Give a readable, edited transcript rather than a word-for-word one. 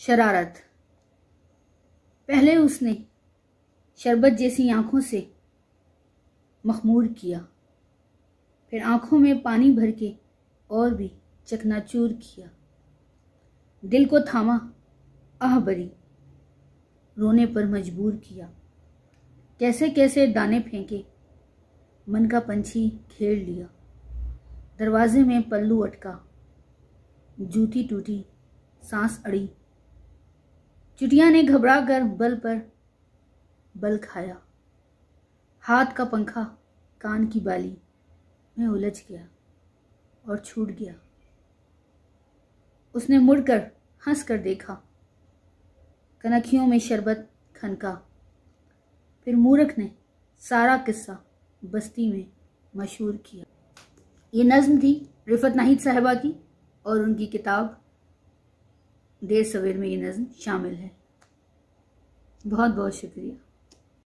शरारत। पहले उसने शरबत जैसी आंखों से मखमूर किया, फिर आंखों में पानी भर के और भी चकनाचूर किया। दिल को थामा, आह भरी, रोने पर मजबूर किया। कैसे कैसे दाने फेंके, मन का पंछी घेर लिया। दरवाजे में पल्लू अटका, जूती टूटी, सांस अड़ी। चुटिया ने घबरा कर बल पर बल खाया। हाथ का पंखा कान की बाली में उलझ गया और छूट गया। उसने मुड़कर हंस कर देखा, कनखियों में शरबत खनका। फिर मूर्ख ने सारा किस्सा बस्ती में मशहूर किया। ये नज़्म थी रिफत नाहिद साहिबा की और उनकी किताब देर सवेर में ये नज़्म शामिल है। बहुत बहुत शुक्रिया।